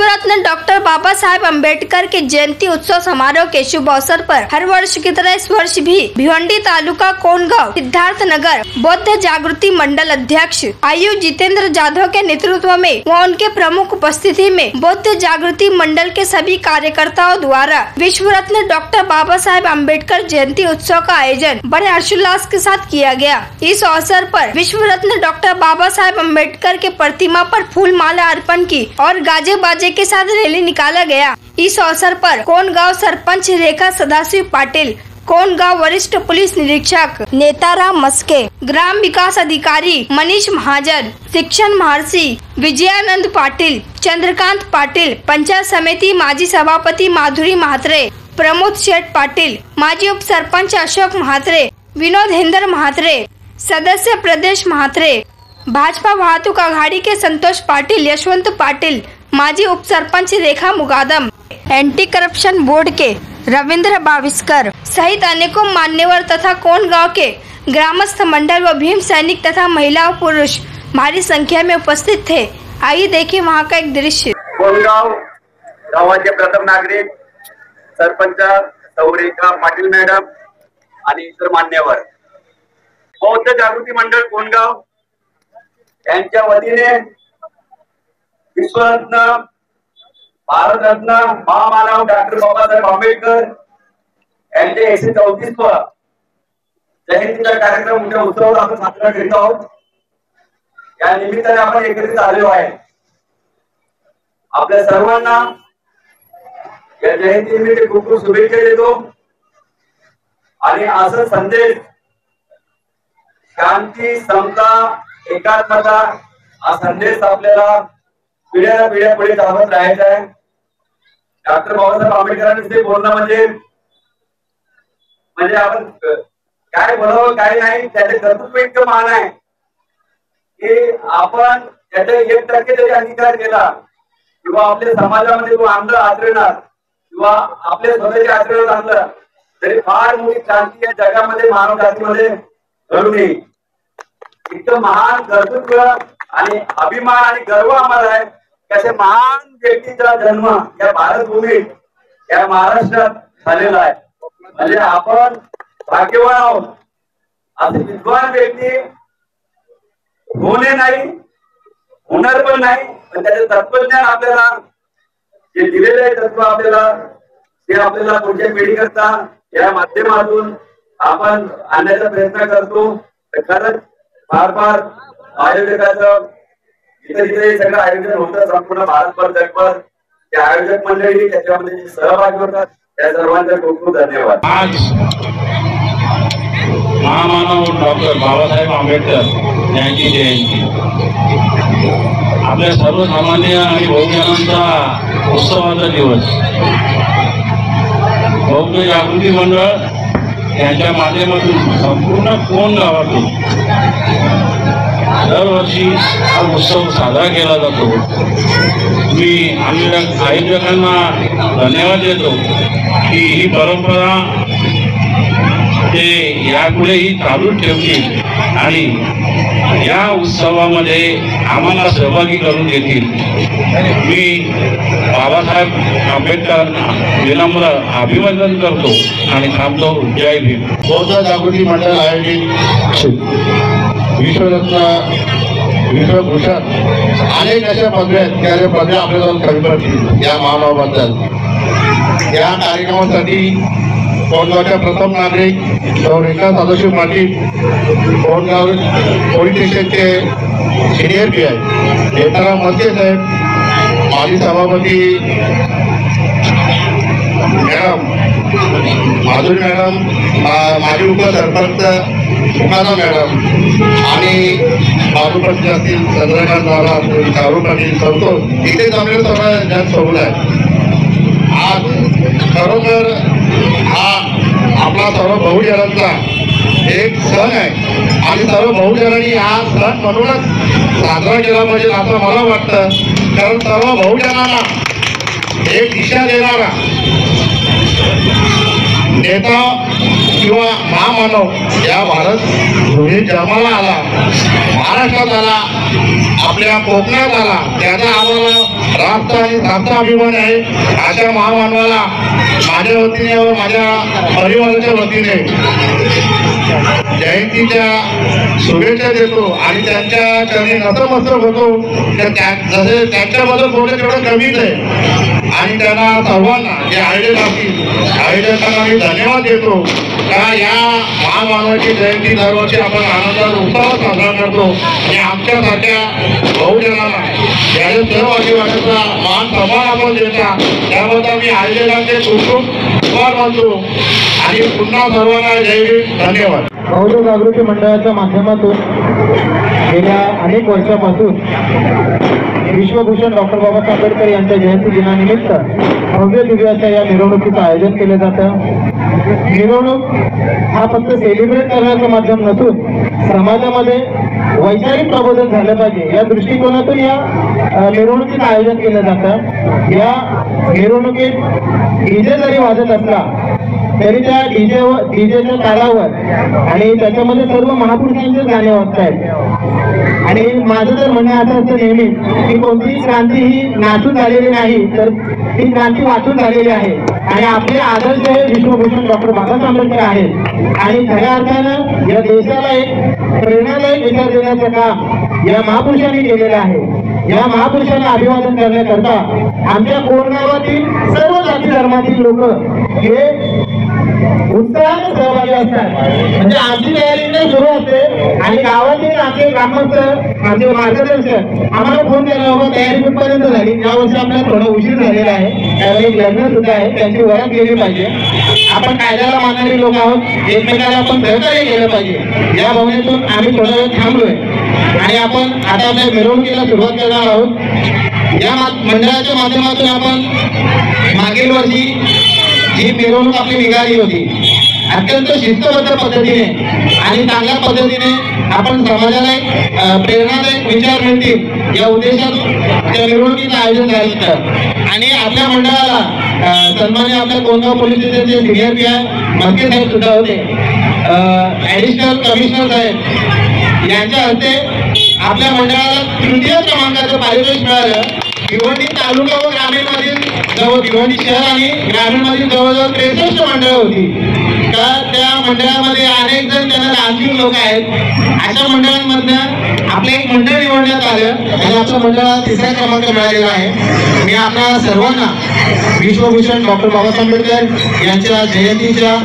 विश्वरत्न doctor Baba Saheb Ambedkar के जयंती उत्सव समारोह के शुभ अवसर पर हर वर्ष की तरह इस वर्ष भी भिवंडी तालुका कोंडगांव सिद्धार्थ नगर बौद्ध जागृति मंडल अध्यक्ष आयु जितेंद्र जाधव के नेतृत्व में व उनके प्रमुख उपस्थिति में बौद्ध जागृति मंडल के सभी कार्यकर्ताओं द्वारा विश्वरत्न डॉक्टर बाबा साहेब अम्बेडकर जयंती उत्सव का आयोजन बड़े हर्षोल्लास के साथ किया गया। इस अवसर पर विश्वरत्न डॉक्टर बाबा साहेब अम्बेडकर के प्रतिमा पर फूल माला अर्पण की और गाजे बाजे के साथ रैली निकाला गया। इस अवसर पर कोंडगांव सरपंच रेखा सदाशिव पाटिल, कोंडगांव वरिष्ठ पुलिस निरीक्षक नेताराम मस्के, ग्राम विकास अधिकारी मनीष महाजन, शिक्षण महर्षि विजयानंद पाटिल, चंद्रकांत पाटिल, पंचायत समिति माजी सभापति माधुरी महात्रे, प्रमोद शेठ पाटिल, माजी उप सरपंच अशोक महात्रे, विनोद हेंदर महात्रे, सदस्य प्रदेश महात्रे, भाजपा वाहतूक आघाड़ी के संतोष पाटिल, यशवंत पाटिल, माजी उप सरपंच रेखा मुगादम, एंटी करप्शन बोर्ड के रविंद्र बाविस्कर सहित अनेकों मान्यवर तथा कोंडगांव के ग्रामस्थ मंडल व भीम सैनिक तथा महिला और पुरुष भारी संख्या में उपस्थित थे। आइए देखिए वहां का एक दृश्य। कोंडगांव गावाचे प्रथम नागरिक सरपंच रेखा पाटील मॅडम आणि इतर मान्यवर, बौद्ध जागृती मंडळ कोंडगांव यांच्या वतीने विश्वरत्न भारतरत्न महामानव डॉक्टर बाबासाहेब आंबेडकर यांचे 134वा जयंतीचा कार्यक्रम मोठ्या उत्सवात आपण साजरा करीत आहोत। या निमित्ताने आपण एकत्रित आलेलो आहे। आपल्या सर्वांना या जयंती निमित्त खूप खूप शुभेच्छा देतो आणि असा संदेश शांती, समता, एकात्मता हा संदेश आपल्याला पिढ्या पिढ्या पुढे चालवत राहायचा आहे। डॉक्टर बाबासाहेब आंबेडकरांचे बोलणं म्हणजे आपण काय बोलावं काय नाही, त्याचे कर्तृत्व इतकं महान आहे की आपण त्याचा 1% जरी अंगीकार केला किंवा आपल्या समाजामध्ये तो आणलं आचरणात किंवा आपल्या स्वतःच्या आचरणात आणलं तरी फार मोठी क्रांती या जगामध्ये मानव जातीमध्ये घडून येईल। इतकं महान कर्तृत्व आणि अभिमान आणि गर्व आम्हाला आहे की अशा महान व्यक्तीचा जन्म या भारत भूमीत या महाराष्ट्रात झालेला आहे। म्हणजे आपण भाग्यवान आहोत। असे विद्वान व्यक्ती होणे नाही, होणार पण नाही, पण त्याचे तत्वज्ञान आपल्याला जे दिलेले आहे तत्व आपल्याला ते आपल्याला पुढच्या पिढीकरता या माध्यमातून आपण आणण्याचा प्रयत्न करतो। तर खरंच फार फार आयोजकाचं इथे सगळं आयोजन होतं संपूर्ण भारतभर जगभर त्या आयोजक मंडळी त्याच्यामध्ये सहभागी होतात त्या सर्वांचा खूप खूप धन्यवाद। आज महामानव डॉक्टर बाबासाहेब आंबेडकर यांची जयंती आपल्या सर्वसामान्य आणि बहुजनांचा उत्सवाचा दिवस बौद्ध जागृती मंडळ यांच्या माध्यमातून संपूर्ण कोंडगावातून दरवर्षी हा उत्सव साजरा केला जातो। मी आयोजकांना धन्यवाद देतो की ही परंपरा ते यापुढेही चालू ठेवतील आणि या उत्सवामध्ये आम्हाला सहभागी करून घेतील। मी बाबासाहेब आंबेडकरांना विनम्र अभिवादन करतो आणि थांबतो। जय भीम। बौद्ध जागृती मंडळ आयोजित विश्वरत्न विश्वभूषण अनेक अशा पदव्या आहेत त्या पदव्या आपल्याला कमी पडतील या महामानवाबद्दल। या कार्यक्रमासाठी कोंडगावच्या प्रथम नागरिक रेखा सदाशिव पाटील, कोंडगाव पोलीस स्टेशनचे सिनियर PI नेताराम मस्के साहेब, माजी सभापती मॅडम माधुरी मॅडम, माजी उपसरपंच मुकादम मॅडम आणि बाजूपती असतील चंद्रकांत दादा असतील, शाहरुख पाटील, संतोष इथे जमलेलं सगळं जन सोडलं आहे। आज खरोखर हा आपला सर्व बहुजनांचा एक सण आहे आणि सर्व बहुजनांनी हा सण म्हणूनच साजरा केला पाहिजे असं मला वाटतं। कारण सर्व बहुजनांना एक दिशा देणारा नेता किंवा महामानव या भारत भूमी जन्माला आला, महाराष्ट्रात आला, आपल्या कोकणात आला, त्याचा आम्हाला राष्ट्र आणि राष्ट्र अभिमान आहे. अशा महामानवाला माझ्या वतीने व माझ्या परिवाराच्या वतीने जयंतीच्या शुभेच्छा देतो आणि त्यांच्या चरणी नतमस्तक होतो. जसे त्यांच्याबद्दल बोलले तेवढं कमीच आहे आणि त्यांना सर्वांना जे आयोजक असतील आयोजकांना मी धन्यवाद देतो का या महामानवाची जयंती दरवर्षी आपण आनंदात उत्साहात साजरा करतो आणि आमच्यासारख्या बहुजनांना याच्या सहभागी होण्याचा मान सन्मान आपण देता. त्याबद्दल मी आयोजकांचे खूप खूप आभार मानतो आणि पुन्हा सर्वांना जय भीम. धन्यवाद. बहुजन जागृती मंडळाच्या माध्यमातून गेल्या अनेक वर्षापासून विश्वभूषण डॉक्टर बाबासाहेब आंबेडकर यांच्या जयंती दिनानिमित्त भव्य दिव्य अशा या मिरवणुकीचं आयोजन केलं जातं. मिरवणूक हा फक्त सेलिब्रेट करण्याचं माध्यम नसून समाजामध्ये वैचारिक प्रबोधन झालं पाहिजे या दृष्टिकोनातून या मिरवणुकीचं आयोजन केलं जातं. या मिरवणुकीत डीजे जरी वाजत असला तरी त्या डीजेच्या तालावर आणि त्याच्यामध्ये सर्व महापुरुषांचे गाणे वाजत आहेत. आणि माझं तर म्हणणं असं असतं नेहमी की कोणतीही क्रांती ही नाचून झालेली नाही तर ती क्रांती वाचून झालेली आहे आणि आपले आदर्श हे विश्वभूषण डॉक्टर बाबासाहेब आंबेडकर आहेत. आणि खऱ्या अर्थानं या देशाला एक प्रेरणादायक विचार देण्याचं काम या महापुरुषांनी केलेलं आहे. या महापुरुषांना अभिवादन करण्याकरता आमच्या कोरगावातील सर्व जाती धर्मातील लोक हे उत्साहाने सहभागी असतात. म्हणजे आमची तयारी सुरू असते आणि गावातील आमचे ग्रामस्थ आमचे मार्गदर्शक आम्हाला फोन केला बाबा तयारी कुठपर्यंत झाली. यावर्षी आपल्याला थोडा उशीर झालेला आहे, त्यावेळी एक लग्न सुद्धा आहे, त्यांची ओळख केली पाहिजे. आपण कायद्याला मानणारी लोक आहोत, एकमेकाला आपण सहकार्य केलं पाहिजे. या भावनेतून आम्ही थोडा वेळ थांबलोय आणि आपण आता आपल्या मिरवणुकीला सुरुवात करणार आहोत. या मंडळाच्या माध्यमातून आपण मागील वर्षी ही मिरवणूक आपली निघाली होती अत्यंत शिस्तबद्ध पद्धतीने आणि चांगल्या पद्धतीने आपण समाजाला प्रेरणादायक विचार मिळतील या उद्देशातून त्या मिरवणुकीचं आयोजन झालं होतं. आणि आपल्या मंडळाला सन्मान्य आपल्या कोंडगाव पोलीस स्टेशनचे सिनियर पी आय मस्के साहेब सुद्धा होते, ऍडिशनल कमिशनर साहेब यांच्या हस्ते आपल्या मंडळाला तृतीय क्रमांकाचं पारितोषिक मिळालं. भिवंडी तालुका व ग्रामीणमधील भिवंडी शहर आणि ग्रामीणमधील जवळजवळ 63 मंडळं होती. तर त्या मंडळामध्ये अनेक जण त्यांना लांछिक लोक आहेत. अशा मंडळांमधनं आपलं एक मंडळ निवडण्यात आलं आणि आपल्या मंडळाला तिसरा क्रमांक मिळालेला आहे. मी आपल्या सर्वांना विश्वभूषण डॉक्टर बाबासाहेब आंबेडकर यांच्या जयंतीच्या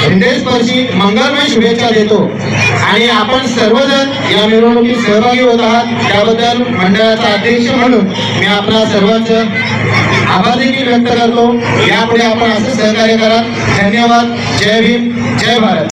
हृदयस्पर्शी मंगलमय शुभेच्छा देतो आणि आपण सर्वजण या मिरवणुकीत सहभागी होत आहात त्याबद्दल मंडळाचा अध्यक्ष म्हणून मी आपल्या सर्वांचं आभार देखील व्यक्त करतो. यापुढे आपण असं सहकार्य करा. धन्यवाद. जय भीम. जय भारत.